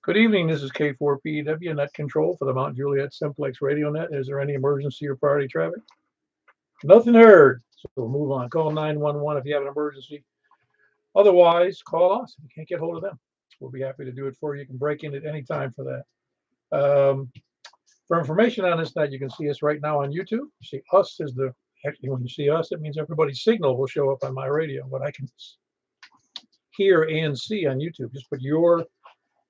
Good evening. This is K4PEW Net Control for the Mount Juliet Simplex Radio Net. Is there any emergency or priority traffic? Nothing heard. So we'll move on. Call 911 if you have an emergency. Otherwise, call us if you can't get hold of them. We'll be happy to do it for you. You can break in at any time for that. For information on this net, you can see us right now on YouTube. You see us as the, actually, when you see us, it means everybody's signal will show up on my radio. What I can hear and see on YouTube. Just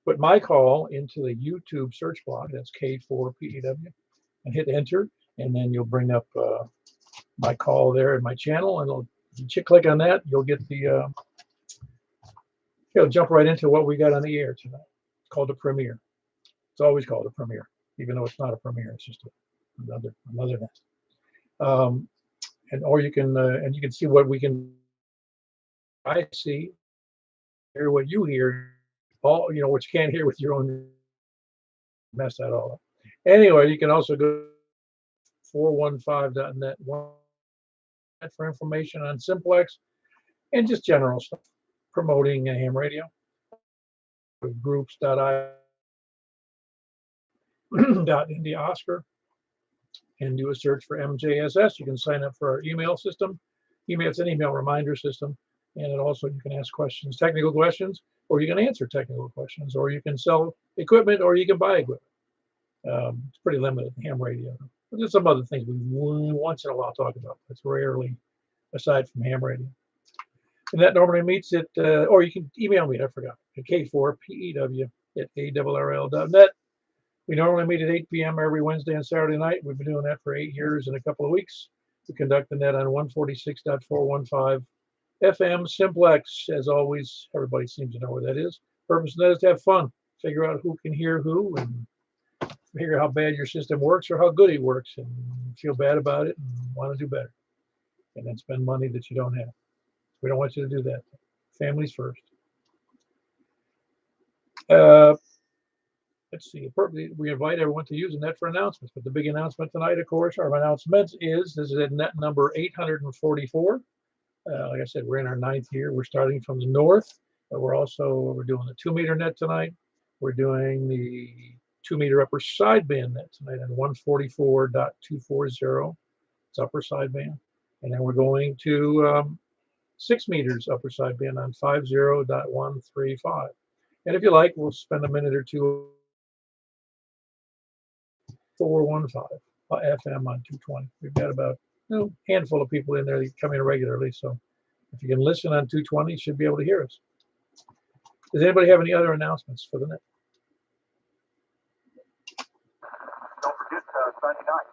put my call into the YouTube search block. That's K4PEW, and hit enter, and then you'll bring up my call there in my channel, and if you click on that, you'll get the it'll jump right into what we got on the air tonight. It's called a premiere. It's always called a premiere, even though it's not a premiere. It's just another net. Or you can see what we can. I see, hear what you hear, all what you can't hear with your own. Mess that all up. Anyway, you can also go to 415.net for information on Simplex and just general stuff, promoting ham radio. Groups.i India Oscar and do a search for MJSS. You can sign up for our email system. It's an email reminder system, and it also you can ask questions, technical questions, or you can answer technical questions, or you can sell equipment, or you can buy equipment. It's pretty limited ham radio. But there's some other things we once in a while talk about. It's rarely aside from ham radio. And that normally meets at, or you can email me, I forgot, at K4PEW@ARRL.net. We normally meet at 8 p.m. every Wednesday and Saturday night. We've been doing that for 8 years and a couple of weeks. We conduct the net on 146.415 FM Simplex. As always, everybody seems to know where that is. Purpose of that is to have fun, figure out who can hear who, and figure out how bad your system works or how good it works, and feel bad about it and want to do better. And then spend money that you don't have. We don't want you to do that. Families first. Let's see. We invite everyone to use the net for announcements. But the big announcement tonight, of course, our announcement is this is at net number 844. Like I said, we're in our 9th year. We're starting from the north, but we're doing the 2-meter net tonight. We're doing the 2-meter upper sideband net tonight on 144.240. It's upper sideband. And then we're going to 6 meters upper sideband on 50.135. And if you like, we'll spend a minute or two 415 FM on 220. We've got about a handful of people in there that come in regularly. So if you can listen on 220, you should be able to hear us. Does anybody have any other announcements for the net? Don't forget Sunday night.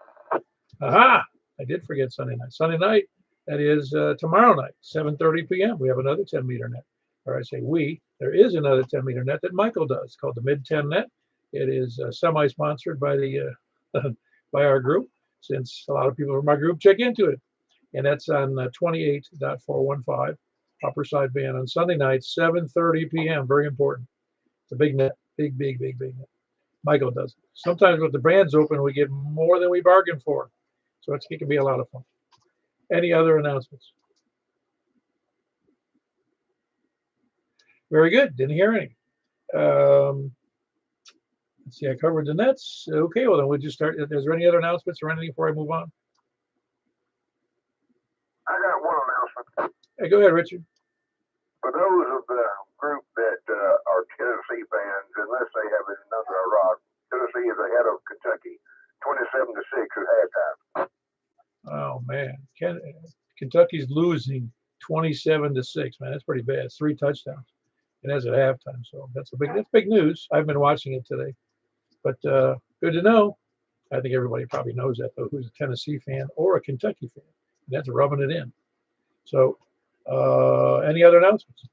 Aha! I did forget Sunday night. Sunday night, that is tomorrow night, 7:30 p.m. We have another 10-meter net. Or I say we. There is another 10-meter net that Michael does called the Mid-10 Net. It is semi-sponsored by by our group, since a lot of people from my group check into it. And that's on 28.415 upper sideband on Sunday night, 7:30 p.m. Very important. It's a big net, big net. Michael does it. Sometimes with the brands open, we get more than we bargained for. So it can be a lot of fun. Any other announcements? Very good. Didn't hear any. Let's see, I covered the nets. Okay, well, then we'll just start. Is there any other announcements or anything before I move on? I got one announcement. Hey, go ahead, Richard. For those of the group that are Tennessee fans, unless they have another rock, Tennessee is ahead of Kentucky, 27-6 at halftime. Oh man, Kentucky's losing 27-6. Man, that's pretty bad. It's 3 touchdowns, and that's at halftime. So that's big news. I've been watching it today, but good to know. I think everybody probably knows that though, who's a Tennessee fan or a Kentucky fan. And that's rubbing it in. So, any other announcements?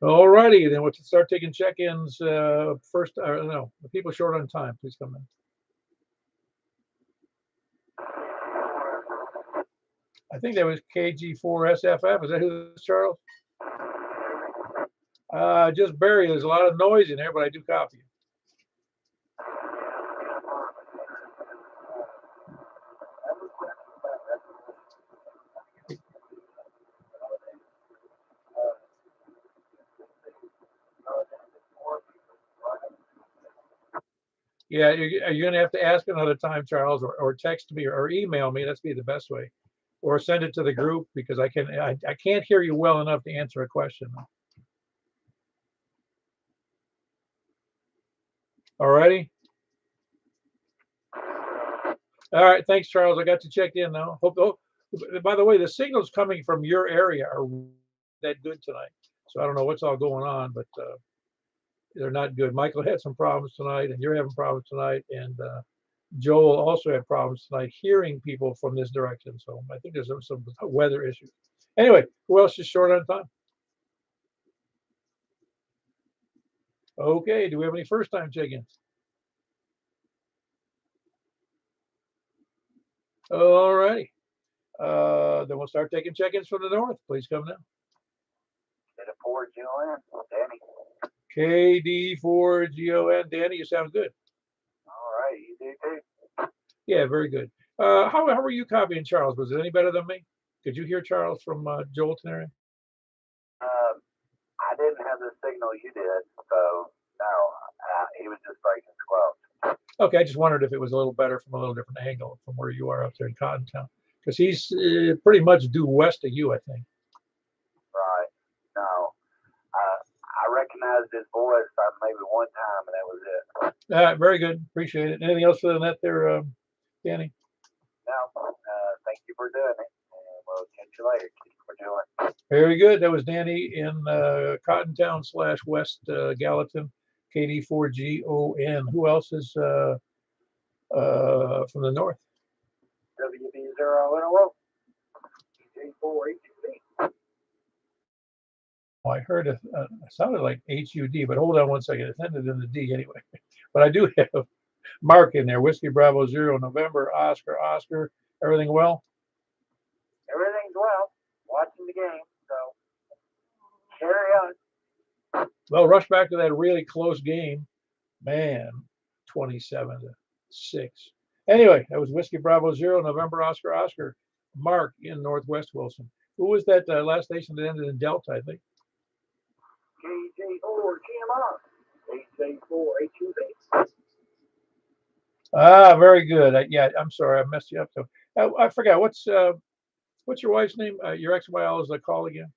All righty, then we'll start taking check-ins first. No, the people short on time, please come in. I think that was KG4SFF. Is that who this is, Charles? Just barely. There's a lot of noise in there, but I do copy you. Yeah, you're going to have to ask another time, Charles, or text me or email me. That's be the best way, or send it to the group because I can't hear you well enough to answer a question. All righty. All right. Thanks, Charles. I got you checked in now. By the way, the signals coming from your area are that good tonight. So I don't know what's all going on, but they're not good. Michael had some problems tonight, and you're having problems tonight, and Joel also had problems tonight hearing people from this direction. So I think there's some weather issues. Anyway, who else is short on time? Okay. Do we have any first-time check-ins? All righty. Then we'll start taking check-ins from the north. Please come now. Danny. KD4GON. Danny, you sound good. All right, you do too. Yeah, very good. How were you copying Charles? Was it any better than me? Could you hear Charles from Joel area? I didn't have the signal you did, so no, he was just breaking squelch. Okay, I just wondered if it was a little better from a little different angle from where you are up there in Cottontown, because he's pretty much due west of you, I think. Right. No, I recognized his voice maybe one time, and that was it. All right, very good. Appreciate it. Anything else for the net there, Danny? No, thank you for doing it, and we'll catch you later. Thank you for doing it. Very good. That was Danny in Cottontown / West Gallatin, KD4GON. Who else is from the north? WB0 J4HUD. Oh, I heard it sounded like HUD, but hold on one second. It ended in the D anyway. But I do have Mark in there. Whiskey Bravo 0 November Oscar. Everything well? Everything's well. Watching the game, so carry on. Well, rush back to that really close game. Man, 27-6. Anyway, that was Whiskey Bravo 0 November Oscar. Mark in Northwest Wilson. Who was that last station that ended in Delta, I think? KJ4 GMR. KJ4HUD. Ah, very good. Yeah, I'm sorry, I messed you up. So I forgot what's your wife's name? Your ex-wife is call again.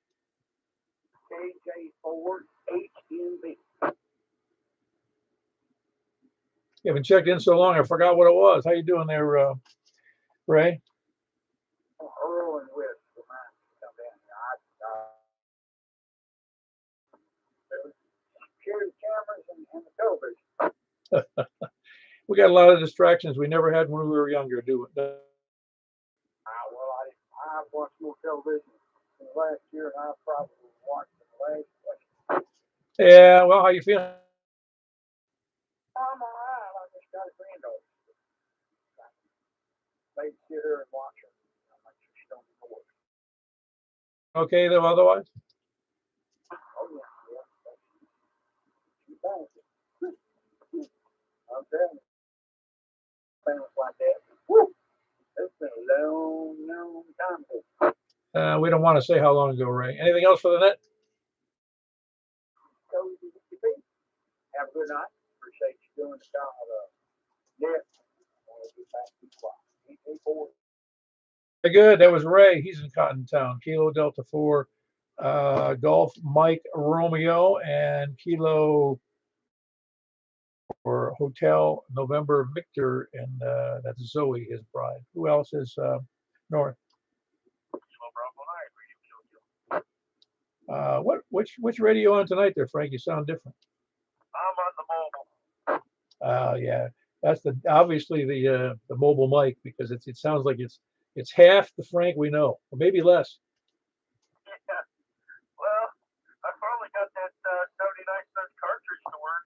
KJ4HUD. You haven't checked in so long. I forgot what it was. How you doing there, Ray? Earl and West. Security cameras and the television. We got a lot of distractions we never had when we were younger, do we? I've watched more television in the last year than I've probably watched in the last. Yeah, well, how you feeling? I'm all right. I just got a granddaughter. Babysit her and watch her. I'm like, she don't be bored. Okay, though, otherwise? Oh, yeah. She's fine. I'm telling you. Things like that. Woo! It's been a long time ago. We don't want to say how long ago, Ray. Anything else for the net? So, have a good night. Appreciate you doing the net. I'll get back to you. Very good. That was Ray. He's in Cottontown. Kilo Delta 4, Golf Mike Romeo, and Kilo for Hotel November Victor, and that's Zoe, his bride. Who else is north? Which radio on tonight there, Frank? You sound different. I'm on the mobile. Yeah, that's obviously the mobile mic, because it sounds like it's half the Frank we know, or maybe less. Yeah. Well, I finally got that 79-cent cartridge to work,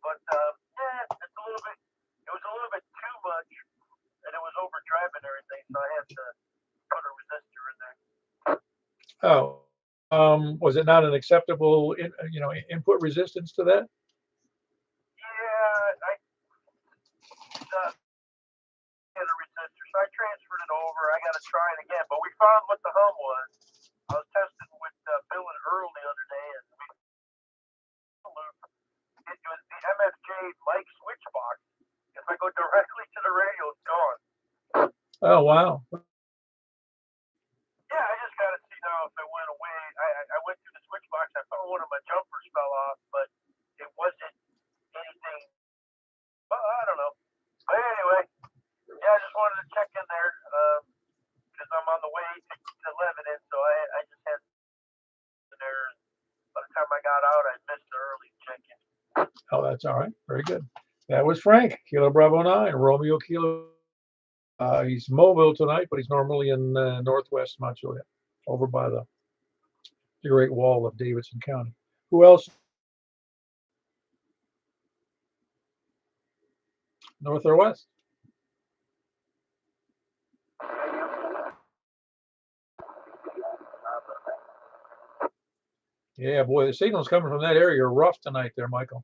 but yeah, it's a little bit. It was a little bit too much, and it was overdriving everything, so I had to put a resistor in there. Oh, was it not an acceptable input resistance to that? Yeah, I had a resistor, so I transferred it over. I got to try it again, but we found what the hum was. I was testing with Bill and Earl the other day, and it was the MFJ mic switch box. Oh, wow. Yeah, I just got to see now if it went away. I went through the switch box. I thought one of my jumpers fell off, but it wasn't anything. Well, I don't know. But anyway, yeah, I just wanted to check in there because I'm on the way to Lebanon, so I just had in there. By the time I got out, I missed the early check-in. Oh, that's all right. Very good. That was Frank, Kilo Bravo 9, Romeo Kilo. He's mobile tonight, but he's normally in northwest Montjuic, over by the Great Wall of Davidson County. Who else? North or west? Yeah, boy, the signals coming from that area are rough tonight there, Michael.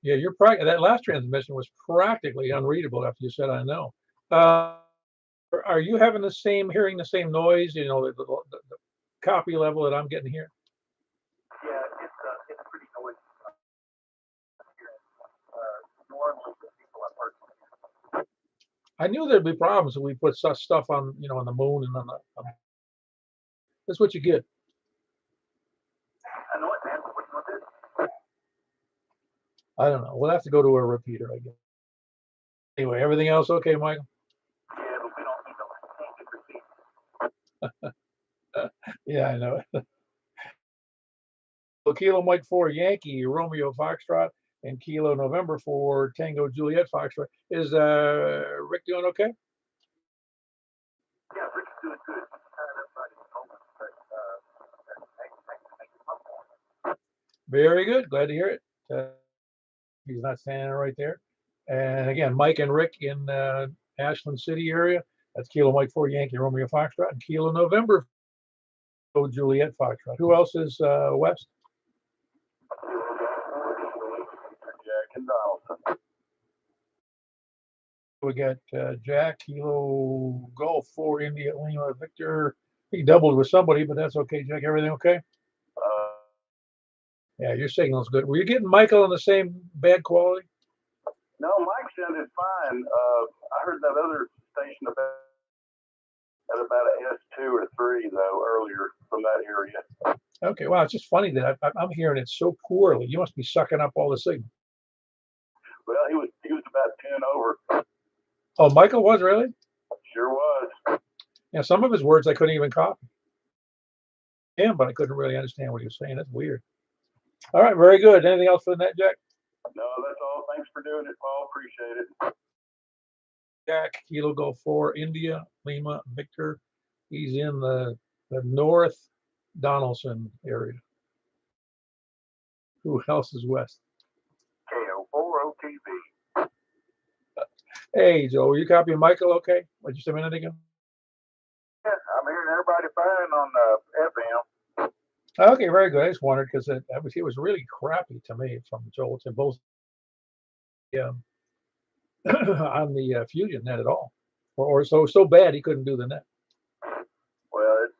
Yeah, that last transmission was practically unreadable after you said "I know." Are you having hearing the same noise? You know, the copy level that I'm getting here. Yeah, it's pretty noisy. Normally, the people I personally. I knew there'd be problems if we put such stuff on, on the moon and that's what you get. I know it, man. What you want to do? I don't know. We'll have to go to a repeater, I guess. Anyway, everything else okay, Michael? Yeah, but we don't need to repeat. Yeah, I know. Kilo Mike 4 Yankee Romeo Foxtrot and Kilo November 4 Tango Juliet Foxtrot. Is Rick doing okay? Yeah, Rick's doing good. Very good. Glad to hear it. He's not standing right there. And again, Mike and Rick in Ashland City area. That's Kilo Mike 4 Yankee Romeo Foxtrot and Kilo November Juliet Foxtrot. Who else is west? Jack and Donaldson. We got Jack, Kilo Golf 4 India Lima Victor. He doubled with somebody, but that's okay, Jack. Everything okay? Yeah, your signal's good. Were you getting Michael in the same bad quality? No, Mike sounded fine. I heard that other station at about a S2 or 3 though earlier from that area. Okay, wow, it's just funny that I'm hearing it so poorly. You must be sucking up all the signal. Well, he was about 10 over. Oh, Michael was really? Sure was. Yeah, some of his words I couldn't even copy. Yeah, but I couldn't really understand what he was saying. That's weird. All right, very good. Anything else for the net, Jack? No, that's all. Thanks for doing it, Paul. Appreciate it. Jack, Kilo Golf 4, India, Lima, Victor. He's in the North Donaldson area. Who else is west? KO4OTV. Hey, Joe, were you copying Michael okay? Like just a minute ago? Yeah, I'm hearing everybody fine on FM. Okay, very good. I just wondered because it was really crappy to me from Joel to both on the Fusion net at all, or so bad he couldn't do the net. Well, it's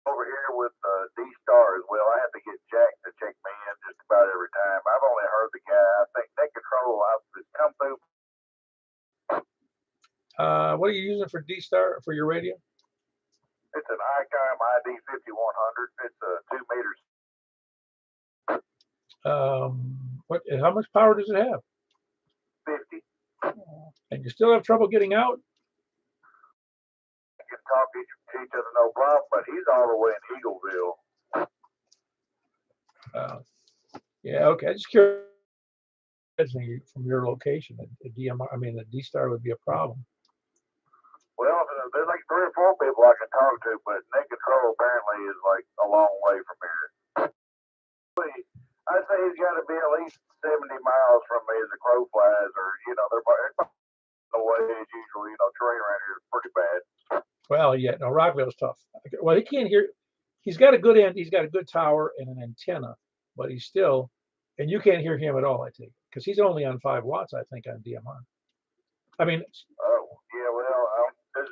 over here with D-Star as well. I have to get Jack to check me in just about every time. I've only heard the guy. I think Net Control has come through. What are you using for D-Star for your radio? It's an ICOM ID 5100. It's a 2 meters. How much power does it have? 50. And you still have trouble getting out? You can talk to each other no problem, but he's all the way in Eagleville. Yeah, okay. I just curious from your location. A D-Star would be a problem. Well, there's like 3 or 4 people I can talk to, but Net Control apparently is like a long way from here. I'd say he's got to be at least 70 miles from me as a crow flies, or they're no way as usual. Terrain around here is pretty bad. Well, yeah, no, Rockville's tough. Well, he can't hear. He's got a good end. He's got a good tower and an antenna, but he's still, and you can't hear him at all. I think because he's only on 5 watts. I think on DMR. I mean. Oh yeah, well,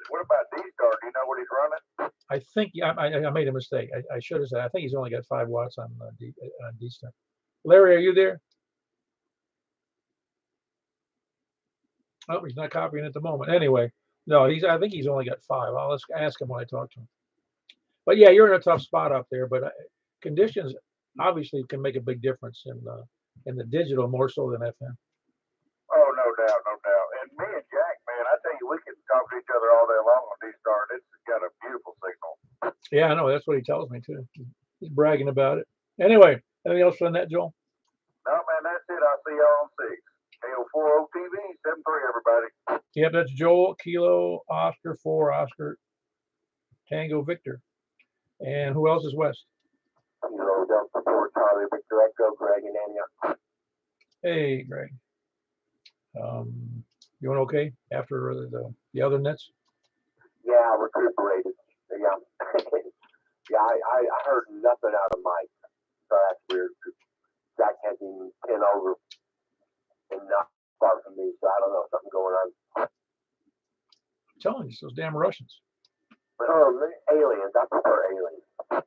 what about D-Star? Do you know what he's running? I think I made a mistake. I should have said I think he's only got 5 watts on D-Star. Larry, are you there? Oh, he's not copying at the moment. Anyway, no, I think he's only got 5. I'll ask him when I talk to him. But yeah, you're in a tough spot out there. But conditions obviously can make a big difference in the digital more so than FM. Oh, no doubt, no doubt. And me and Jack, man, I tell you, we can talk to each other all day long on D-Star. It's got a beautiful signal. Yeah, I know. That's what he tells me too. He's bragging about it. Anyway, anything else on that, Joel? No, man, that's it. I'll see y'all on 6. KO40 TV, 73, everybody. Yep, that's Joel, Kilo, Oscar 4, Oscar, Tango, Victor. And who else is West? Kilo, Delta 4, Charlie, Victor, Echo, Greg, and Anya. Hey, Greg. You doing okay after the other nets? Yeah, I recuperated. Yeah, yeah. I heard nothing out of Mike, so that's weird. Jack had him 10 over and not far from me, so I don't know, something going on. I'm telling you, those damn Russians. Aliens. I prefer aliens.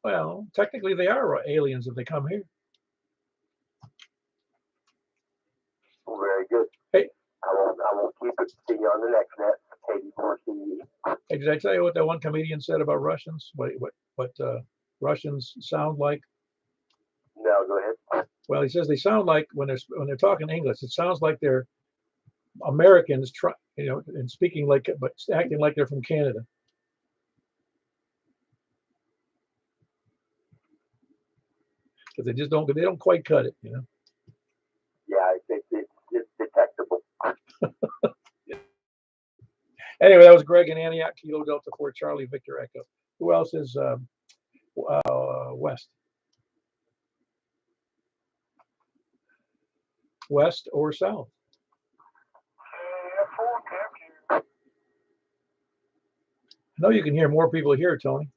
Well, technically they are aliens if they come here. Well, very good. Hey. I won't keep it. See you on the next net. KD4CE. Hey, did I tell you what that one comedian said about Russians? What Russians sound like? No, go ahead. Well, he says they sound like when they're talking English, it sounds like they're Americans, and speaking like, but acting like they're from Canada. Because they don't quite cut it, Yeah, it's detectable. Anyway, that was Greg and Antioch, Kilo Delta 4, Charlie, Victor, Echo. Who else is West? West or South? I know you can hear more people here, Tony.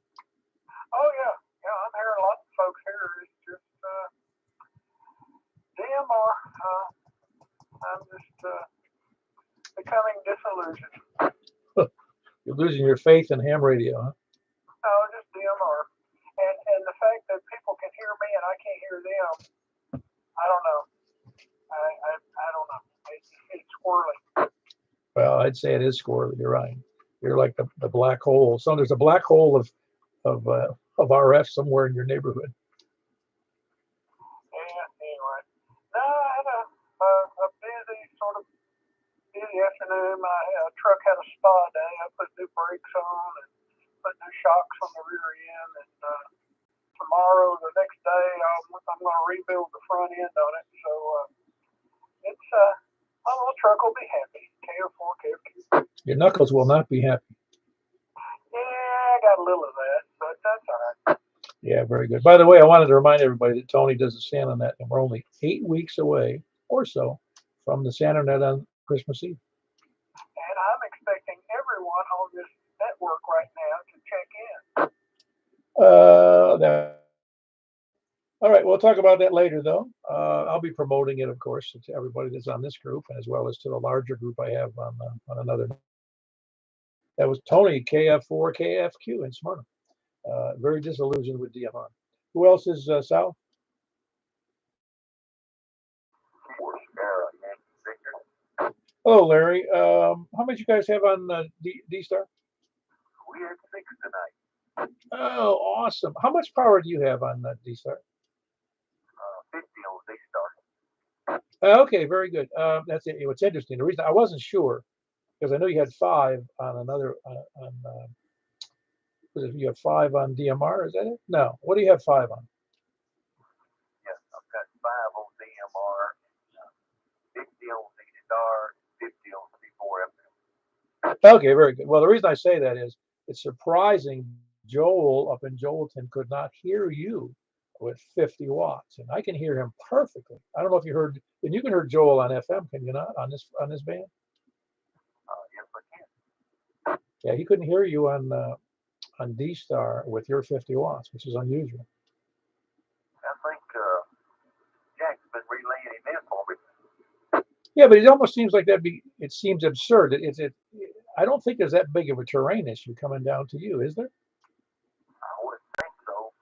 Oh yeah, I'm hearing lots of folks here. It's just DMR. I'm just becoming disillusioned. You're losing your faith in ham radio, huh? Oh, just DMR, and the fact that people can hear me and I can't hear them. I don't know. I don't know. It's squirrely. Well, I'd say it is squirrely. You're right. You're like the black hole. So there's a black hole of RF somewhere in your neighborhood. Yeah. Anyway, no, I had a busy afternoon. My truck had a spa day. I put new brakes on and put new shocks on the rear end. And tomorrow, the next day, I'm going to rebuild the front end on it. So it's my little truck will be happy. KO4, KFQ. Your knuckles will not be happy. Yeah, I got a little of that, but that's all right. Yeah, very good. By the way, I wanted to remind everybody that Tony does the Santa Net, and we're only 8 weeks away or so from the Santa Net on Christmas Eve. And I'm expecting everyone on this network right now to check in. All right, we'll talk about that later, though. I'll be promoting it, of course, to everybody that's on this group, as well as to the larger group I have on another. That was Tony, KF4, KFQ in Smyrna. Very disillusioned with DMR. Who else is Sal? Hello, Larry. How much you guys have on D-Star? We had 6 tonight. Oh, awesome. How much power do you have on D-Star? 50 on D-Star. Okay, very good. That's it. What's interesting, the reason I wasn't sure, because I know you had 5 on another, you have 5 on DMR, is that it? No. What do you have 5 on? Yes, I've got 5 on DMR, 50 on D-Star, 50 on C4FM. Okay, very good. Well, the reason I say that is it's surprising Joel up in Joelton could not hear you with 50 watts, and I can hear him perfectly. I don't know if you heard, and you can hear Joel on FM, can you not, on this band? Yes, I can. Yeah, he couldn't hear you on D-Star with your 50 watts, which is unusual. I think Jack's been relaying him in for me. Yeah, but it almost seems like it seems absurd. I don't think there's that big of a terrain issue coming down to you, is there? I wouldn't think so.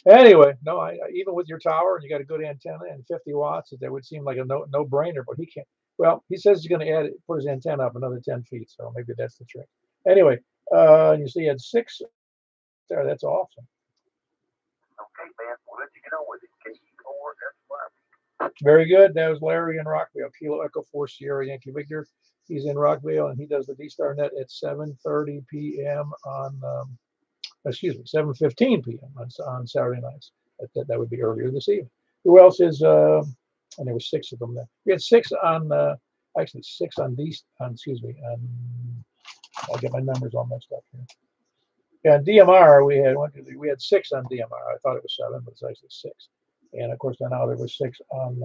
Anyway, no, even with your tower and you got a good antenna and 50 watts, that would seem like a no brainer. But he can't. Well, he says he's going to put his antenna up another 10 feet, so maybe that's the trick. Anyway, you see, he had 6 there. That's awesome. Okay, man. We'll let you get on with it. KE4, that's Very good. That was Larry in Rockville. Kilo Echo 4 Sierra Yankee Victor. He's in Rockville and he does the D-Star Net at 7:30 p.m. on, 7:15 p.m. on Saturday nights. That would be earlier this evening. Who else is? And there were 6 of them there. We had 6 on, actually 6 on these. On excuse me. I'll get my numbers all messed up here. Yeah, DMR we had 1, 2, 3. We had 6 on DMR. I thought it was 7, but it's actually 6. And of course, now there was 6 on.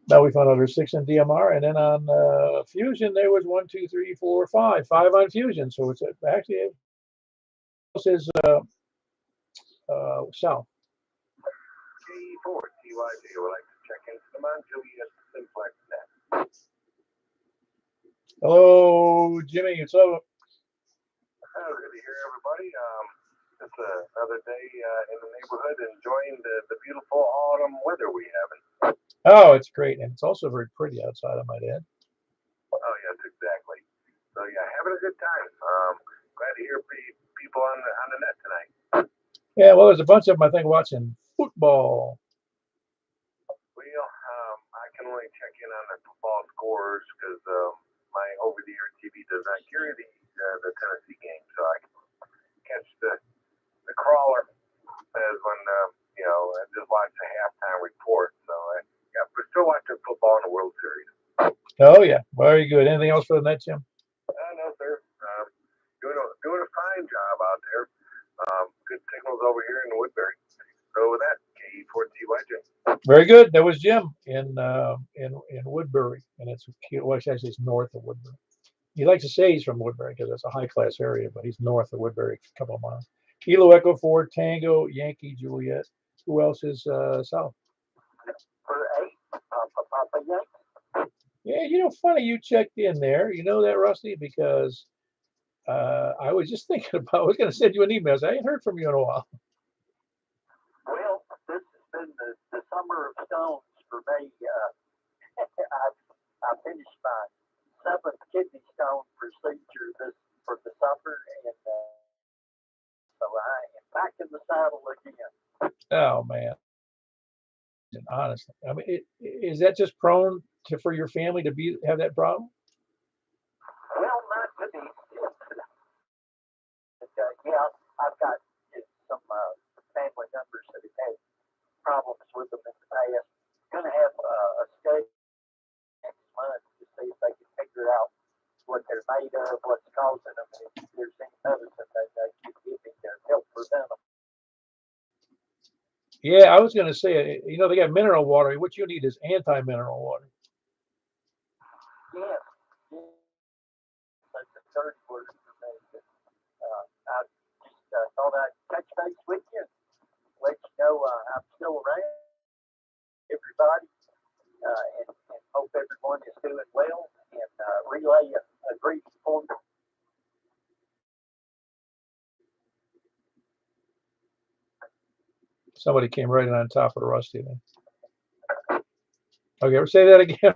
Now we found out there's 6 on DMR, and then on Fusion there was 1, 2, 3, 4, 5. 5 on Fusion. So it's actually this is south. KE4, TYJ would like to check into the Mount Juliet Simplexton Net. Hello, Jimmy. It's over. Good to hear everybody. It's another day in the neighborhood enjoying the beautiful autumn weather we have. Oh, it's great, and it's also very pretty outside, I might add. Oh, yes, exactly. So, yeah, having a good time. Glad to hear people on the net tonight. Yeah, well, there's a bunch of them, I think, watching football. Well, I can only check in on the football scores because my over-the-air TV does not carry the Tennessee game, so I can catch the crawler as when I just watch the halftime report. So yeah, we're still watching football in the World Series. Oh yeah, very good. Anything else for the net, Jim? No, sir. Doing a fine job out there. Good signals over here in Woodbury. So with that, KE4TYJ. Very good. That was Jim in Woodbury, and actually it's north of Woodbury. He likes to say he's from Woodbury because it's a high class area, but he's north of Woodbury a couple of miles. Kilo Echo 4 Tango Yankee Juliet. Who else is south? For 8, Papa Yankee. Yeah, funny you checked in there. You know that, Rusty, because I was just thinking I was going to send you an email. I ain't heard from you in a while. Well, this has been the summer of stones for me. I finished my 7th kidney stone procedure for the summer, and so I am back in the saddle again. Oh man, honestly, I mean, is that just prone for your family to have that problem? Well, not to me. Yeah, I've got some family members that have had problems with them in the past. Going to have a study next month to see if they can figure out what they're made of, what's causing them, and if there's any medicine that they can give me to help prevent them. Yeah, I was going to say, they got mineral water. What you need is anti-mineral water. Yes, that's a third word for me. I just thought I'd touch base with you, let you know I'm still around, everybody, and hope everyone is doing well, and relay a greeting for me. Somebody came right in on top of the Rusty then. Okay, say that again.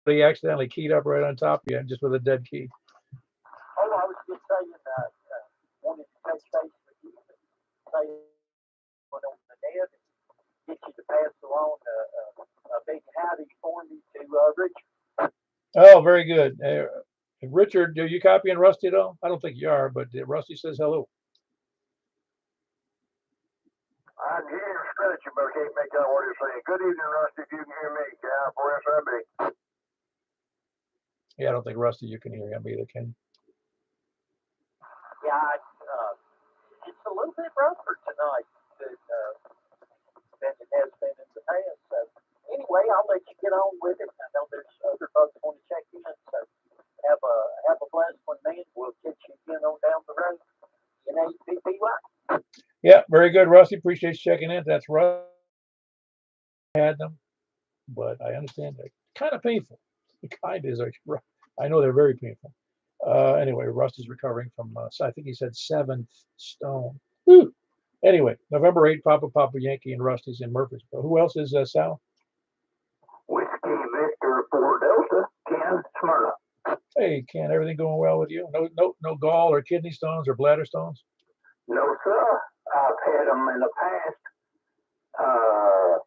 He accidentally keyed up right on top of you, just with a dead key. Oh, I was just saying, wanted to touch base with you and say on the net and get you to pass along a big howdy for me to Richard. Oh, very good. Richard, are you copying Rusty at all? I don't think you are, but Rusty says hello. I'm here stretching, but I can't make out what you're saying. Good evening, Rusty, if you can hear me. Yeah, for SIB. Yeah, I don't think Rusty, you can hear him either, can you? Yeah, it's a little bit rougher tonight than it has been in the past. So anyway, I'll let you get on with it. I know there's other folks want to check in, so have a blessed one, man. We'll catch you again on down the road in APPY. Yeah, very good, Rusty. Appreciate you checking in. That's Rusty. Had them, but I understand they're kind of painful. It kind is. I know they're very painful. Anyway, Rusty's recovering from, I think he said 7th stone. Whew. Anyway, November 8th, Papa Yankee and Rusty's in Murfreesboro. Who else is Sal? Whiskey Victor 4 Delta, Ken Smyrna. Hey, Ken, everything going well with you? No gall or kidney stones or bladder stones? No, sir. I've had them in the past. Uh,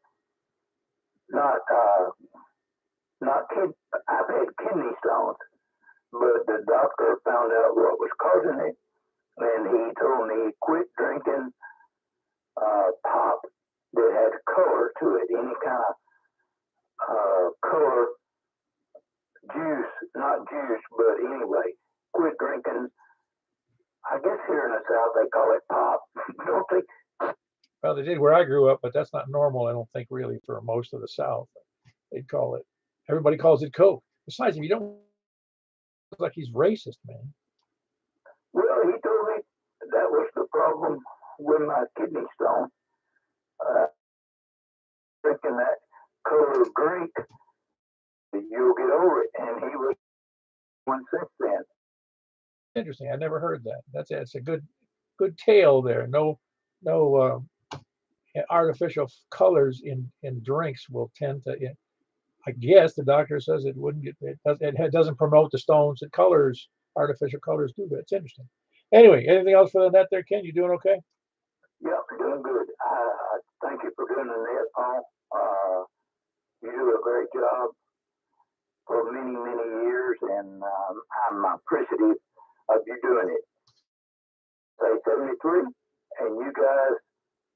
not I've had kidney stones, but the doctor found out what was causing it, and he told me quit drinking pop that had color to it, any kind of color juice, not juice, but anyway, quit drinking. I guess here in the South they call it pop, don't they? Well, they did where I grew up, but that's not normal, I don't think, really, for most of the South. They'd call it, everybody calls it Coke. Besides, if you don't, look like he's racist, man. Well, he told me that was the problem with my kidney stone. Drinking that color drink, you'll get over it. And he was one since then. Interesting. I never heard that. That's a good tale there. No artificial colors in drinks will tend to. I guess the doctor says it wouldn't get. It doesn't promote the stones. It colors, artificial colors do that. It's interesting. Anyway, anything else for the net there, Ken? You doing okay? Yep, doing good. I thank you for doing the net, Paul. You do a great job for many, many years, and I'm appreciative of you doing it. Say 73, and you guys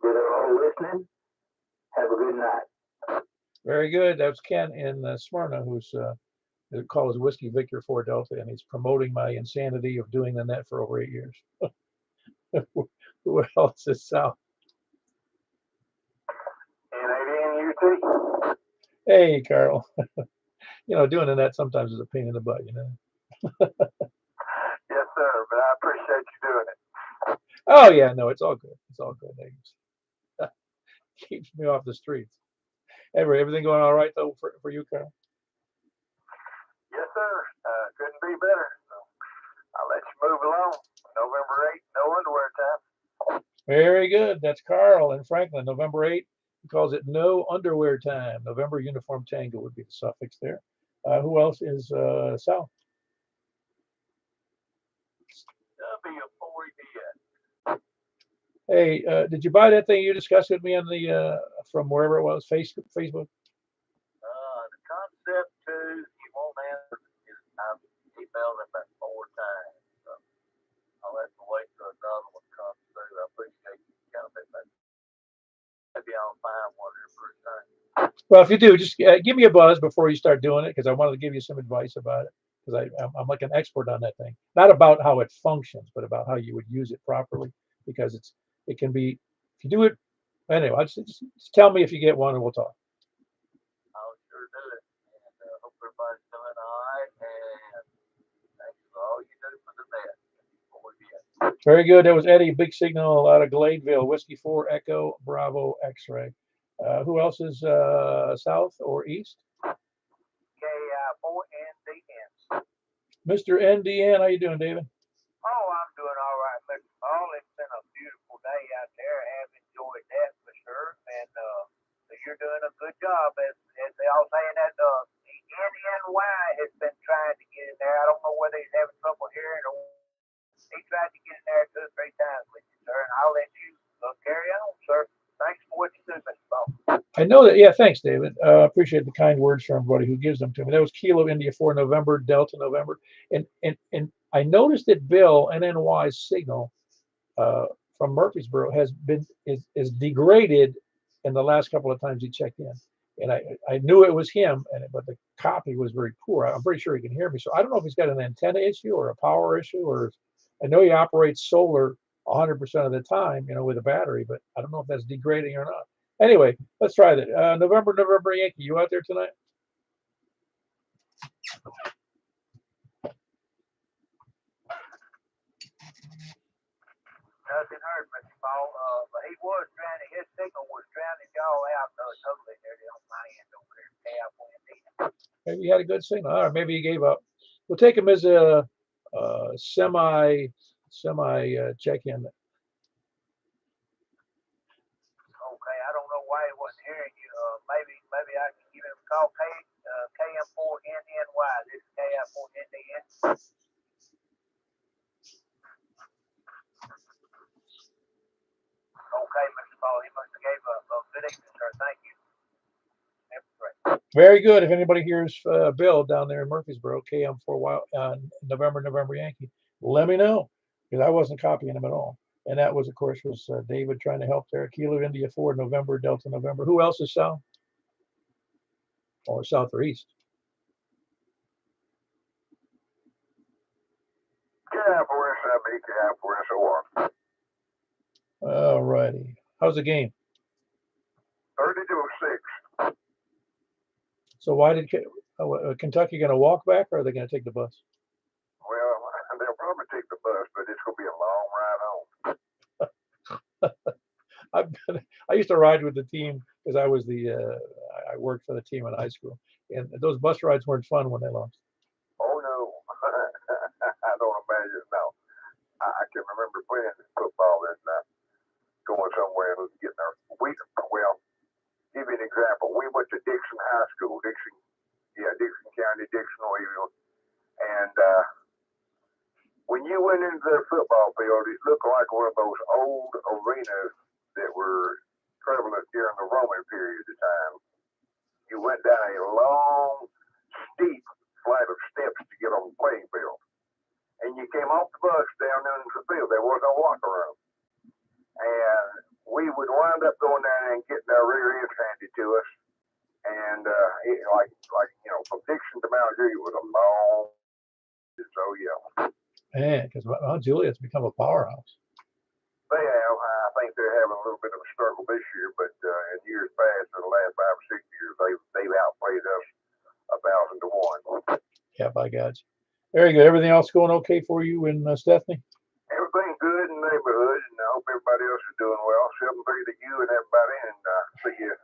that are all listening, have a good night. Very good. That's Ken in Smyrna, who's called his Whiskey Victor 4 Delta, and he's promoting my insanity of doing the net for over 8 years. Who else is Sal? NADNUT. Hey, Carl. Doing the net sometimes is a pain in the butt, Yes, sir, but I appreciate you doing it. Oh, yeah, no, it's all good. It's all good. It keeps me off the streets. Anyway, everything going all right, though, for you, Carl? Yes, sir. Couldn't be better. So I'll let you move along. November 8th, no underwear time. Very good. That's Carl in Franklin, November 8th. He calls it no underwear time. November uniform tango would be the suffix there. Who else is Sal? W4EDS. Hey, did you buy that thing you discussed with me on the from wherever it was, Facebook? The concept too, you won't answer. I've emailed him about 4 times. So I'll have to wait till another one comes through. I appreciate you coming back. Maybe I'll find one here pretty soon. Well, if you do, just give me a buzz before you start doing it, because I wanted to give you some advice about it, because I'm like an expert on that thing. Not about how it functions, but about how you would use it properly, because it can be, if you do it, anyway, just tell me if you get one and we'll talk. I'll sure do it. And hope everybody's doing all right. And thanks for all you do for the net. Very good. That was Eddie, big signal out of Gladeville, Whiskey 4 Echo Bravo X-ray. Who else is south or east? KI4NDN. Mr. NDN, how you doing, David? Oh, I'm doing all right, Mr. Paul. It's been a beautiful day out there. I have enjoyed that for sure. And you're doing a good job. As they all saying that the NNY has been trying to get in there. I don't know whether he's having trouble hearing or he tried to get in there 2 or 3 times with you, sir. And I'll let you carry on, sir. Thanks for what you do, Mr. Paul. I know that. Yeah, thanks, David. Appreciate the kind words from everybody who gives them to me. That was Kilo India 4 November, Delta November. And I noticed that Bill, NNY's signal from Murfreesboro is degraded in the last couple of times he checked in. And I knew it was him, but the copy was very poor. I'm pretty sure he can hear me. So I don't know if he's got an antenna issue or a power issue, or I know he operates solar 100% of the time, with a battery, but I don't know if that's degrading or not. Anyway, let's try that. November Yankee, you out there tonight? Nothing heard, Mr. Paul. But he was drowning. His signal was drowning y'all out totally there on my end over there. Maybe he had a good signal. All right, maybe he gave up. We'll take him as a semi check-in. KM4NNY. This is KI4NN. Okay, Mr. Paul, he must have gave a good evening, sir. Thank you. That was great. Very good. If anybody hears Bill down there in Murfreesboro, KM4 November Yankee, let me know, because I wasn't copying him at all. And that was, of course, David trying to help there. Kilo India 4 November Delta November. Who else is south? Or south or east? KI4SIB, KI4SOR. All righty. How's the game? 32-6. So why did Kentucky going to walk back, or are they going to take the bus? Well, they'll probably take the bus, but it's going to be a long ride home. I used to ride with the team because I was I worked for the team in high school, and those bus rides weren't fun when they lost. Oh no, I don't imagine. No, I can remember playing football and going somewhere and getting our well. Give you an example. We went to Dixon High School, Dixon County, Dixon, Louisville, and when you went into the football field, it looked like one of those old arenas that were prevalent during the Roman period of time. You went down a long, steep flight of steps to get on the playing field. And you came off the bus down into the field. There was no locker room. And we would wind up going down there and getting our rear ends handed to us. And from Dixon to Mount Juliet was a long, so yeah. Man, because Mount Juliet's become a powerhouse. They have. I think they're having a little bit of a struggle this year, but in years past, in the last 5 or 6 years, they've outplayed us 1,000 to 1. Yeah, by God. Very good. Everything else going okay for you in Stephanie? Everything's good in the neighborhood, and I hope everybody else is doing well. 7-3 to you and everybody, and see you.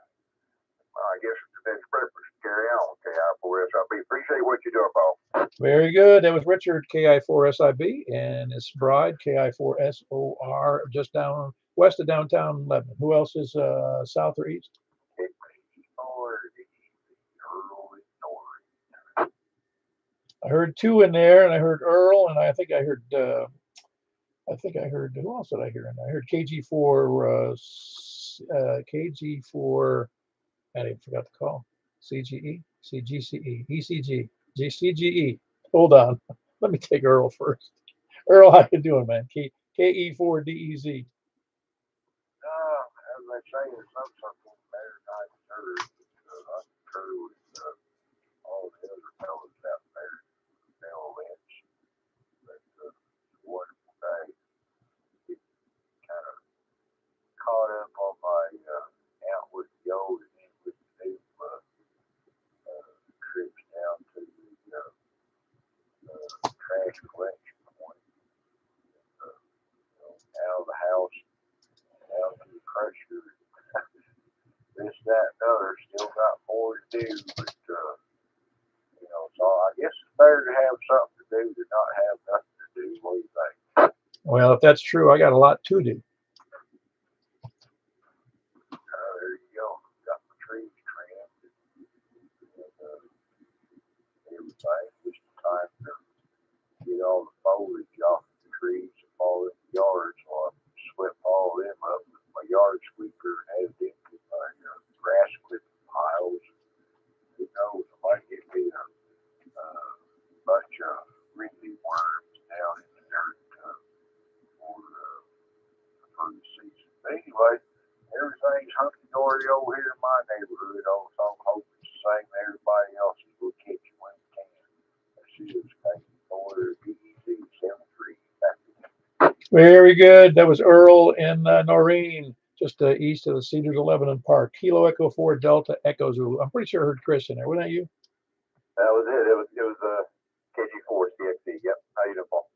I guess it's today's breakfast. Carry on, KI4SIB. Appreciate what you're doing, Paul. Very good. That was Richard, KI4SIB, and his bride, KI4SOR, just down west of downtown Lebanon. Who else is south or east? I heard 2 in there, and I heard Earl, and I think I heard who else did I hear in there? I heard KG4 I even forgot the call. CGE, CGCE, ECG, GCGE. Hold on. Let me take Earl first. Earl, how you doing, man? KE4DEZ. As they say in some circles, better not serve. I'm true with all the other fellas out there. They'll lynch. But it's a wonderful day. Get kind of caught up on my out with the old and in with the new trips down to the trash collection point. Out of the house, out to the crusher. This, that, and other. Still got more to do, but so I guess it's better to have something to do than not have nothing to do. What do you think? Well, if that's true, I got a lot to do. There you go. Got the trees trimmed and everything. Just time to get all the foliage off the trees and fall in the yard, so I swept all them up with my yard sweeper and added it to my grass clipping piles. Who knows? I might get me a bunch of really worms down in the dirt for the season. But anyway, everything's hunky-dory over here in my neighborhood. So I'm hoping it's the same as everybody else's. We'll catch you when we can. This is KE4 DEZ 73. Very good. That was Earl and Noreen, just east of the Cedars of Lebanon Park. Kilo Echo 4 Delta Echo Zulu. I'm pretty sure I heard Chris in there. Wasn't that you? That was it. It was KG4 CXC. Yep. How you doing, Paul?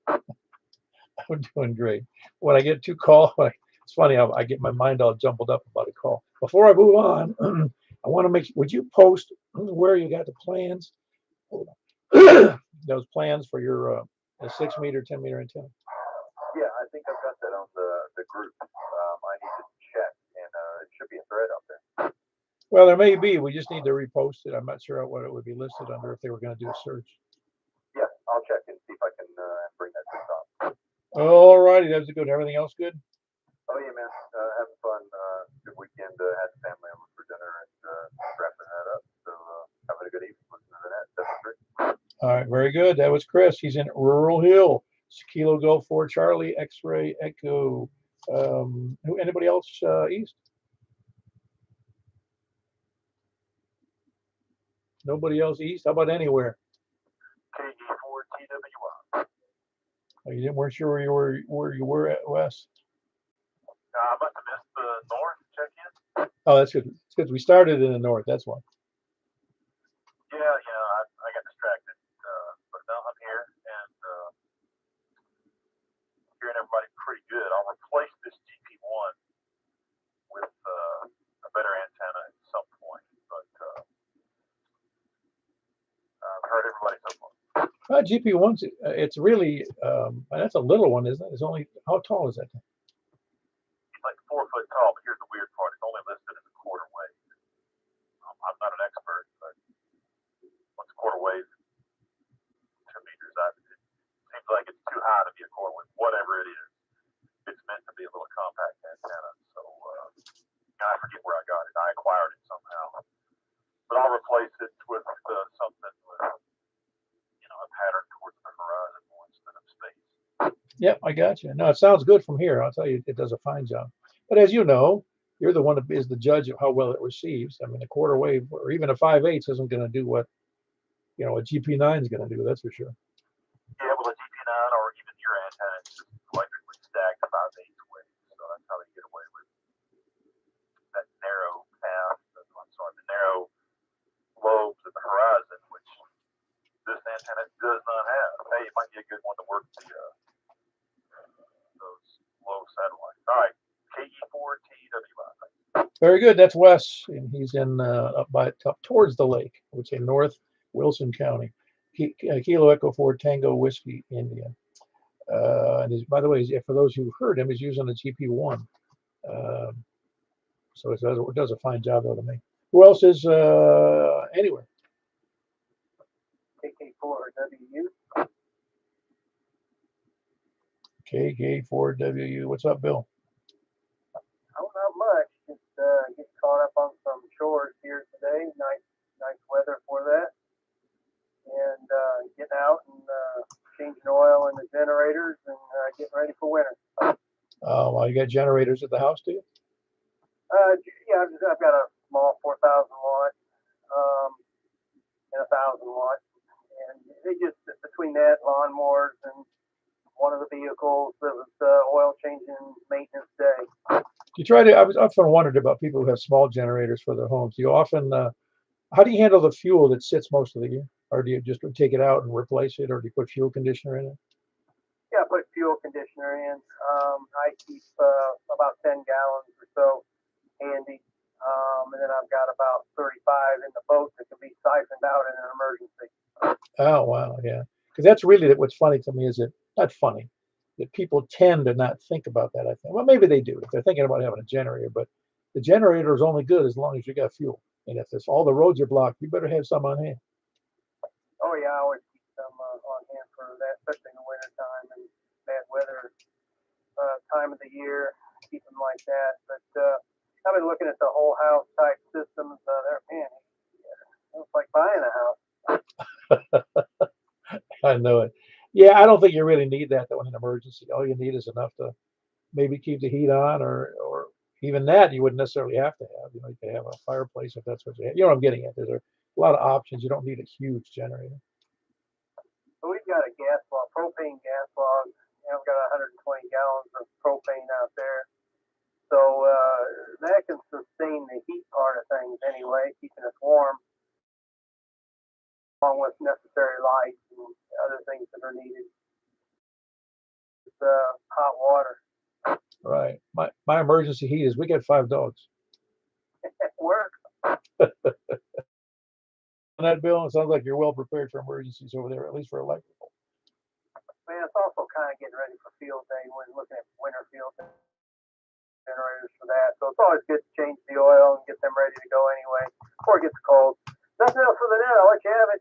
I'm doing great. When I get 2 calls, it's funny, I get my mind all jumbled up about a call. Before I move on, I want to would you post where you got the plans? Hold on. Those plans for your 6-meter, 10-meter antenna. Yeah, I think I've got that on the group. I need to check, and it should be a thread up there. Well, there may be. We just need to repost it. I'm not sure what it would be listed under if they were going to do a search. Yeah, I'll check and see if I can bring that to the top. All righty, that's good. Everything else good? Oh yeah, man, having fun. Good weekend. Had the family over for dinner and wrapping that up. So having a good evening listening to that. That's great. All right, very good. That was Chris. He's in Rural Hill. It's Kilo Golf 4 Charlie X-Ray Echo. Anybody else east? Nobody else east? How about anywhere? KG4TWI. Oh, you weren't sure where you were at west? I must have missed the north check-in. Oh, that's good. It's good. We started in the north. That's why. Yeah, I got distracted. But now I'm here and hearing everybody pretty good. I'll replace this GP1 with a better antenna at some point, but I've heard everybody so far. GP1's it's really that's a little one, isn't it? It's only how tall is that thing? It's like 4 foot tall, but here's the weird part: it's only listed as a quarter wave. I'm not an expert, but what's a quarter wave? 2 meters. It seems like it's too high to be a quarter wave. Whatever it is, it's meant to be a little compact antenna. So I forget where I got it. I acquired it somehow, but I'll replace it with something with a pattern towards the horizon more instead of space. Yep, I got you. No, it sounds good from here. I'll tell you, it does a fine job. But as you know, you're the one that is the judge of how well it receives. I mean, a quarter wave or even a 5/8 isn't going to do what a GP9 is going to do. That's for sure. Yeah, well, a GP9 or even your antenna is just electrically stacked 5/8 waves, so that's how they get away with that narrow path. The narrow lobes at the horizon, which this antenna does not have. Hey, it might be a good one to work those low satellites. All right, KE4TWI. Very good. That's Wes, and he's in up towards the lake. I would say North Wilson County. Kilo Echo 4 Tango Whiskey India. And by the way, for those who heard him, he's using a GP1. So it does a fine job out of me. Who else is anywhere? KK4WU. KK4WU. What's up, Bill? Oh, not much. Just get caught up on some chores here today. Nice weather for that. And getting out and changing oil in the generators and getting ready for winter. Well, you got generators at the house, do you? Yeah, I've got a small 4,000 watt and 1,000 watt, and they just between that lawnmowers and one of the vehicles that was oil changing maintenance day. You try to. I was often wondered about people who have small generators for their homes. Do you often? How do you handle the fuel that sits most of the year, or do you just take it out and replace it, or do you put fuel conditioner in it? Yeah, I put fuel conditioner in. I keep about 10 gallons or so handy. And then I've got about 35 in the boat that can be siphoned out in an emergency. Oh, wow, yeah. Because that's really what's funny to me is that not funny that people tend to not think about that. I think. Well, maybe they do if they're thinking about having a generator, but the generator is only good as long as you got fuel. And if all the roads are blocked, you better have some on hand. Oh yeah, I always keep some on hand for that, especially in the wintertime and bad weather time of the year. Keep them like that. But I've been looking at the whole house type systems. Man, it's like buying a house. I know it. Yeah, I don't think you really need that though in an emergency. All you need is enough to maybe keep the heat on, or even that you wouldn't necessarily have to have. You could have a fireplace if that's what you have. You know what I'm getting at. There's a lot of options. You don't need a huge generator. So we've got a gas log, propane gas log. I've got 120 gallons of propane out there. So that can sustain the heat part of things anyway, keeping us warm, along with necessary lights and other things that are needed. It's hot water. Right. My emergency heat is we got 5 dogs. Work. On that, Bill, it sounds like you're well prepared for emergencies over there, at least for electrical. Man, it's also kind of getting ready for field day when looking at winter field day. generators for that. So it's always good to change the oil and get them ready to go anyway before it gets cold. Nothing else for the net. I'll let you have it.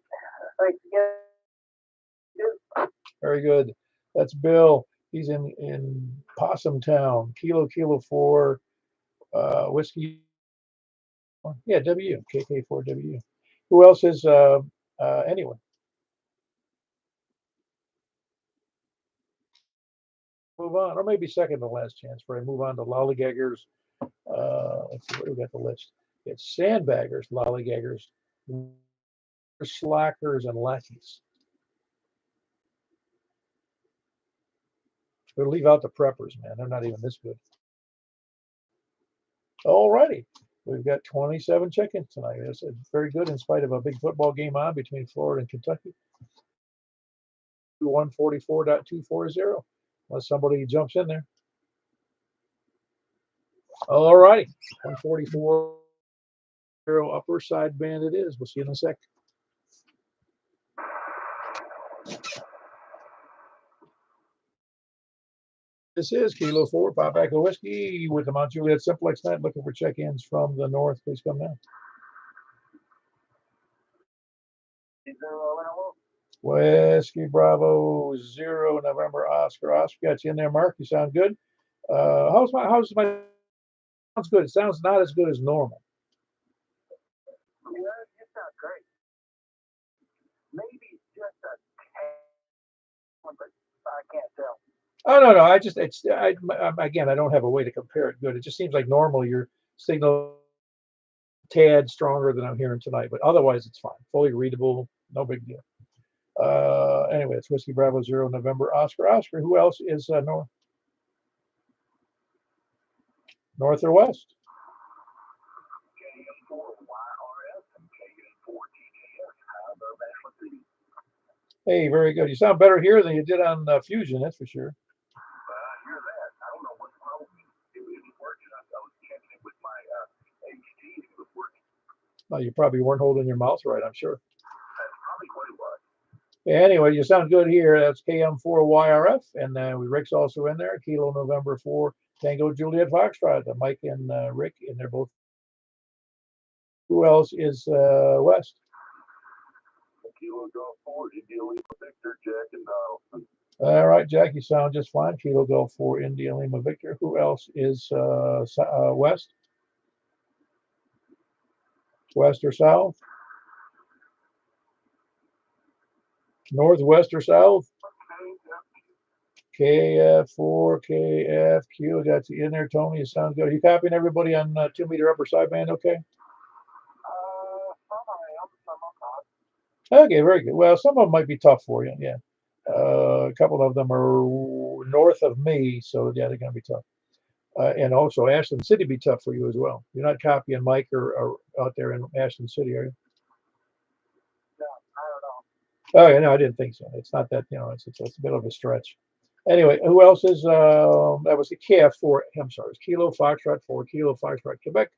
Thanks again. Very good. That's Bill. He's in Possum Town. Kilo 4 whiskey. Yeah, W. KK4W. Who else is anyone? Move on, or maybe second to last chance for I move on to lollygaggers. Let's see what we got the list. It's sandbaggers, lollygaggers, slackers, and lackeys. We'll leave out the preppers, man. They're not even this good. All righty. We've got 27 check-ins tonight. It's very good in spite of a big football game on between Florida and Kentucky. 144.240. Unless somebody jumps in there. All righty. 144 upper side band it is. We'll see you in a sec. This is Kilo 4, Pop Echo Whiskey with the Mount Juliet Simplex Net. Looking for check-ins from the north. Please come now. Whiskey Bravo 0 November Oscar. Oscar got you in there, Mark. You sound good. How's my sounds good. It sounds not as good as normal. Yeah, it sounds great. Maybe just a tad, but I can't tell. Oh no, I just again I don't have a way to compare it good. It just seems like normal your signal tad stronger than I'm hearing tonight, but otherwise it's fine. Fully readable, no big deal. Anyway, it's Whiskey Bravo 0 November Oscar. Oscar, who else is north? North or west? Hey, very good. You sound better here than you did on Fusion, that's for sure. I hear that. I don't know what's wrong with me. It was working. I was checking it with my HT. It was working. Well, you probably weren't holding your mouth right, I'm sure. That's probably what it was. Anyway, you sound good here. That's KM4YRF, and Rick's also in there. Kilo November 4 Tango Juliet Foxtrot. Mike and Rick, and they're both. Who else is west? Kilo Golf 4, India Lima Victor, Jack and Donaldson. All right, Jack, you sound just fine. Kilo Golf 4 India Lima Victor. Who else is west? West or south? Northwest or south? KF4, KFQ. Got you in there, Tony. You sound good. Are you copying everybody on 2 meter upper sideband? Okay. Okay, very good. Well, some of them might be tough for you. Yeah. A couple of them are north of me, so yeah, they're going to be tough. And also, Ashland City be tough for you as well. You're not copying Mike or out there in Ashland City, are you? No, I don't know. Oh, yeah, no, I didn't think so. It's not that, it's a bit of a stretch. Anyway, who else is, that was the KF4, I'm sorry, it's Kilo Foxtrot 4, Kilo Foxtrot, Quebec.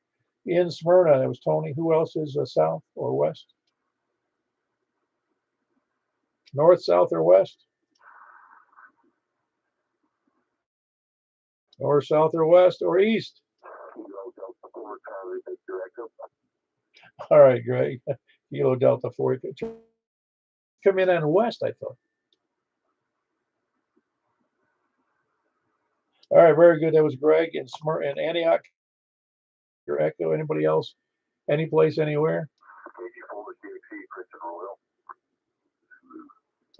In Smyrna, that was Tony. Who else is south or west? North, south, or west? North, south, or west, or east? All right, Greg. Kilo Delta 4. Come in on west, I thought. All right, very good. That was Greg in Smyrna and Antioch. Your echo. Anybody else? Any place, anywhere?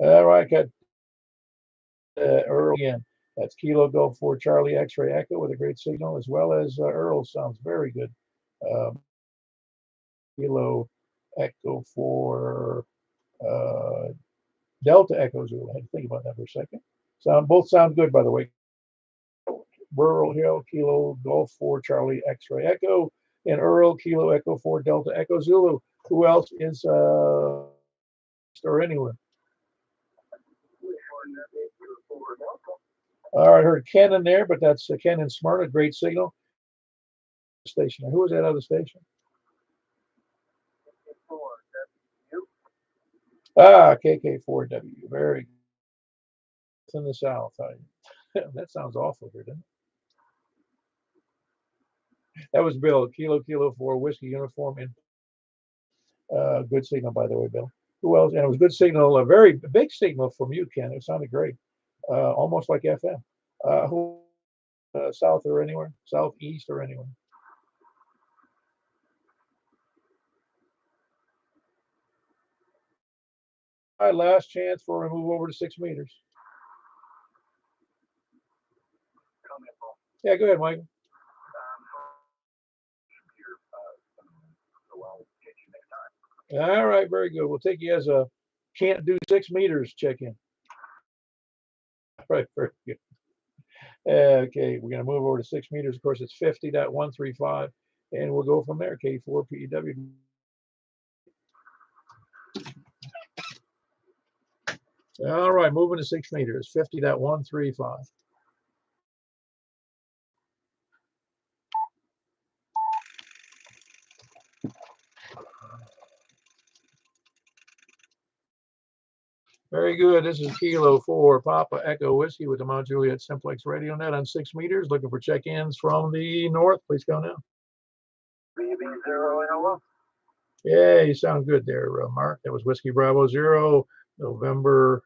All right, got Earl again. That's Kilo Go 4 Charlie X-Ray Echo with a great signal, as well as Earl sounds very good. Kilo Echo 4 Delta Echo Zulu. I had to think about that for a second. Both sound good, by the way. Rural Hill Kilo Golf 4 Charlie X-Ray Echo and Earl Kilo Echo 4 Delta Echo Zulu. Who else is or anywhere? All right, I heard Ken in there, but that's Ken in Smyrna. Great signal. Station. Who was that other station? KK4W. Very good. It's in the south. That sounds awful here, doesn't it? That was Bill. Kilo 4 whiskey uniform and good signal, by the way, Bill. Who else? And it was good signal, a very big signal from you, Ken. It sounded great, almost like FM. Who south or anywhere, southeast or anywhere? All right, last chance for a move over to 6 meters. Comment, Paul. Yeah, go ahead, Mike. Here, so I'll catch you next time. All right, very good. We'll take you as a can't do 6 meters check in. Right, very good. Okay, we're going to move over to 6 meters. Of course, it's 50.135, and we'll go from there. K4 PEW. All right, moving to 6 meters, 50.135. Very good. This is Kilo 4 Papa Echo Whiskey with the Mount Juliet Simplex Radio Net on 6 meters. Looking for check-ins from the north. Please go now. BB0 and 1. Yeah, you sound good there, Mark. That was Whiskey Bravo 0, November,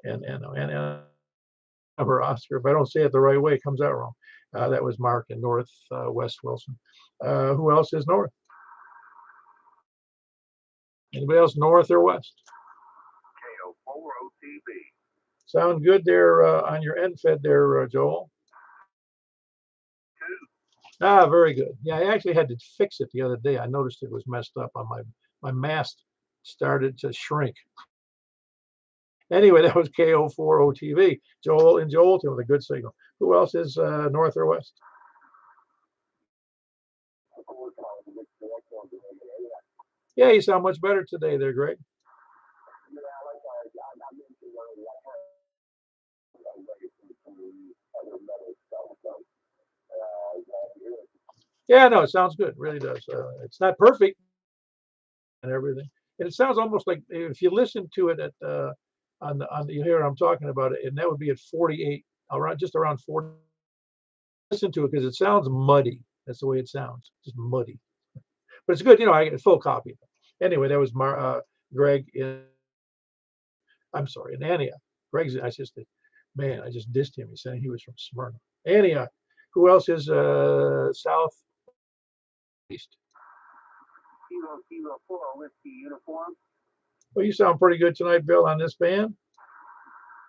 and Oscar. If I don't say it the right way, it comes out wrong. That was Mark in North West Wilson. Who else is north? Anybody else north or west? KO4 OTB. Sound good there on your end fed there, Joel? Ah, very good. Yeah, I actually had to fix it the other day. I noticed it was messed up on my mast started to shrink. Anyway, that was KO4 OTV. Joel and Joelton with a good signal. Who else is north or west? Yeah, you sound much better today there, Greg. Yeah, no, it sounds good. It really does. It's not perfect and everything. And it sounds almost like if you listen to it at on the you hear I'm talking about it, and that would be at 48, around just around 40. Listen to it because it sounds muddy. That's the way it sounds, just muddy. But it's good, I get a full copy. Anyway, that was Greg in. I'm sorry, in Antioch. Greg's. I just dissed him. He said he was from Smyrna. Antioch. Who else is southeast? Kilo 4 whiskey uniform. Well, you sound pretty good tonight, Bill, on this band.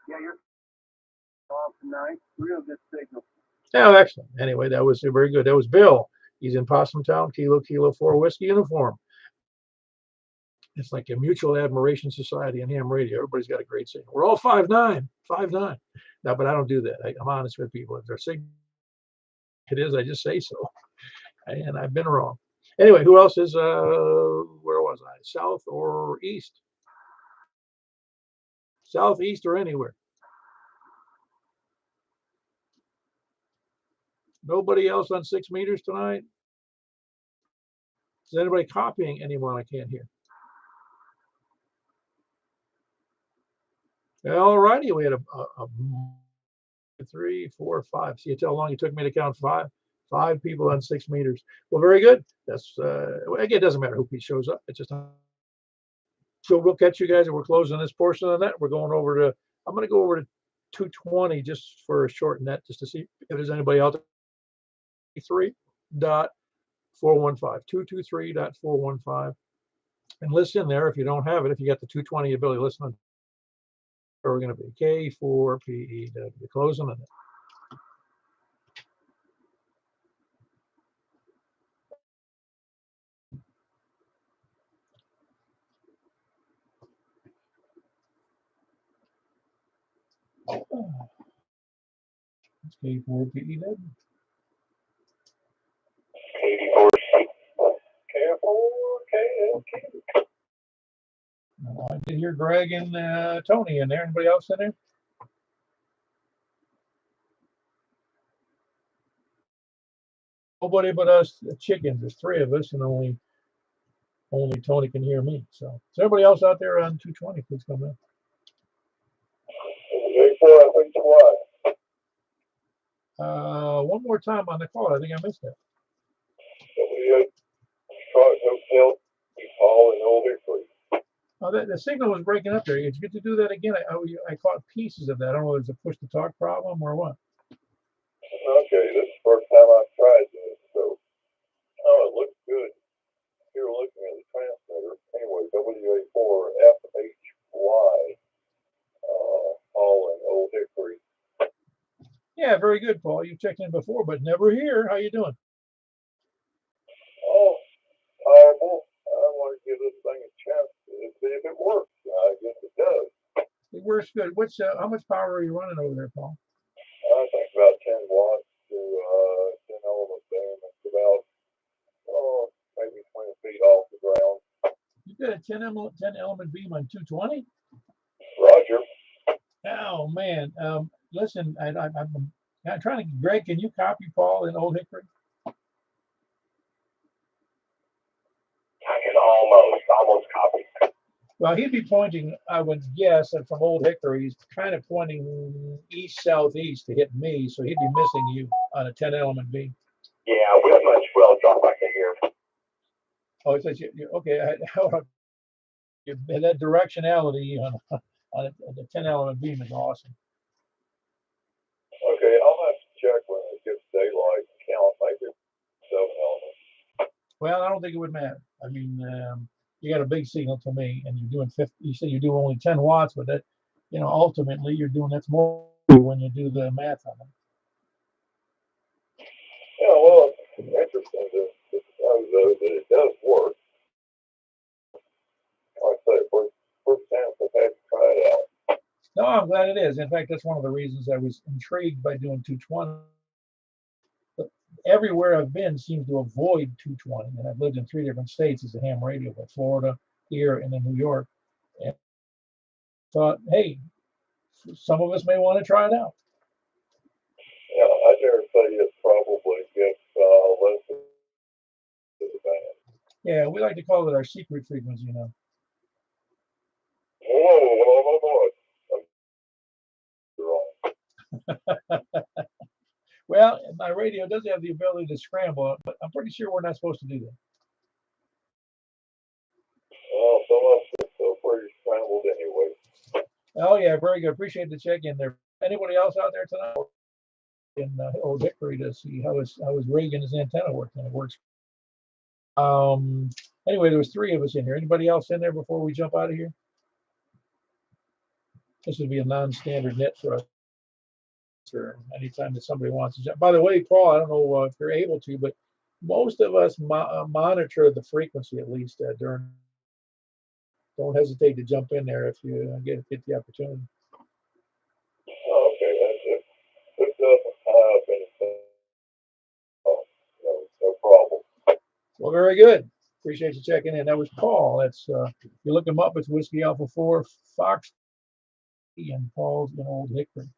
Yeah, you're off tonight. Real good signal. Oh, excellent. Anyway, that was very good. That was Bill. He's in Possum Town, Kilo 4 whiskey uniform. It's like a mutual admiration society on ham radio. Everybody's got a great signal. We're all 5'9". No, but I don't do that. I'm honest with people. If their signal it is, I just say so. And I've been wrong. Anyway, who else is, where was I? South or east? Southeast or anywhere? Nobody else on 6 meters tonight? Is anybody copying anyone I can't hear? All righty, we had a 3, 4, 5. See how long it took me to count 5? 5 people on 6 meters. Well, very good. That's again, it doesn't matter who shows up. It's just so we'll catch you guys, and we're closing this portion of the net. We're going over to. I'm going to go over to 220 just for a short net, just to see if there's anybody out there. 223.415, 223.415, and listen there if you don't have it. If you got the 220 ability, listen. Where we're going to be K4PEW closing on it. It's K4PEW. 84C. KF4, I did hear Greg and Tony in there. Anybody else in there? Nobody but us chickens. There's 3 of us, and only Tony can hear me. So, is everybody else out there on 220? Please come in. J4, I think it's what? One more time on the call. I think I missed that. Foxtrot Hotel, Paul and Old Hickory. Oh, the signal was breaking up there. It's good to do that again. I caught pieces of that. I don't know if it was a push to talk problem or what. Okay, this is the first time I've tried this, so it looks good. Here looking at the transmitter. Anyway, WA4FHY, Paul and Old Hickory. Yeah, very good, Paul. You've checked in before, but never here. How you doing? Oh, powerful. I want to give this thing a chance to see if it works. I guess it does. It works good. How much power are you running over there, Paul? I think about 10 watts to 10 element beam. It's about, maybe 20 feet off the ground. You got a 10 element beam on 220? Roger. Oh man. Listen, I'm trying to. Greg, can you copy Paul in Old Hickory? I can almost copy. Well, he'd be pointing, I would guess, and from Old Hickory, he's kind of pointing east southeast to hit me, so he'd be missing you on a 10 element beam. Yeah, we have much well drop back in here. Oh, it's like okay. That directionality on the 10 element beam is awesome. Okay, I'll have to check when it gets daylight and count. Maybe 7 elements. Well, I don't think it would matter. I mean, you got a big signal to me, and you're doing 50. You say you do only 10 watts, but that, ultimately you're doing that's more when you do the math on it. Yeah, well, it's interesting to know, though, that it does work. Like I say, first chance I've had to try it out. No, I'm glad it is. In fact, that's one of the reasons I was intrigued by doing 220. But everywhere I've been seems to avoid 220, and I've lived in 3 different states as a ham radio, but Florida, here, and then New York. And thought, hey, some of us may want to try it out. Yeah, I dare say it probably gets less to the band. Yeah, we like to call it our secret frequency, Whoa. You're wrong. Well, my radio does have the ability to scramble it, but I'm pretty sure we're not supposed to do that. Well, some of us are pretty scrambled anyway. Oh, yeah, very good. Appreciate the check-in there. Anybody else out there tonight? In Old Hickory to see how his rig and his antenna working. It works. Anyway, there was 3 of us in here. Anybody else in there before we jump out of here? This would be a non-standard net for us. Or anytime that somebody wants to jump. By the way, Paul, I don't know if you're able to, but most of us monitor the frequency at least during. Don't hesitate to jump in there if you get the opportunity. Oh, okay, that's it. It doesn't tie up anything. No problem. Well, very good. Appreciate you checking in. That was Paul. That's you look him up. It's Whiskey Alpha 4 Fox and Paul's in Old Hickory.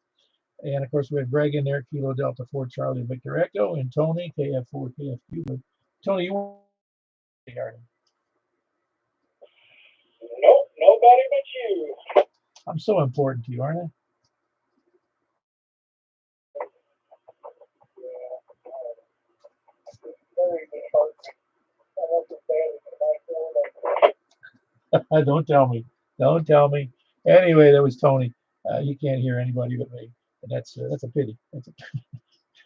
And of course, we have Greg in there, Kilo Delta 4 Charlie Victor Echo, and Tony, KF4 KFQ. But Tony, you garden. Nope, nobody but you. I'm so important to you, aren't I? Very disheartening. I wasn't bad. Don't tell me. Don't tell me. Anyway, that was Tony. You can't hear anybody but me. And that's a pity.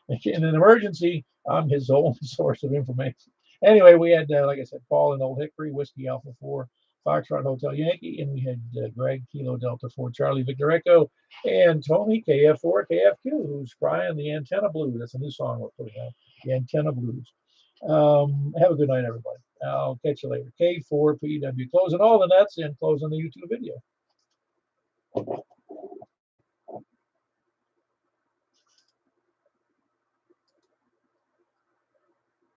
In an emergency, I'm his only source of information. Anyway, we had, like I said, Paul in Old Hickory, Whiskey Alpha 4, Foxtrot Hotel Yankee, and we had Greg, Kilo Delta 4, Charlie Victor Echo, and Tony, KF4, KFQ, who's crying the Antenna Blues. That's a new song we're putting out, the Antenna Blues. Have a good night, everybody. I'll catch you later. K4PW, closing all the nets and closing the YouTube video.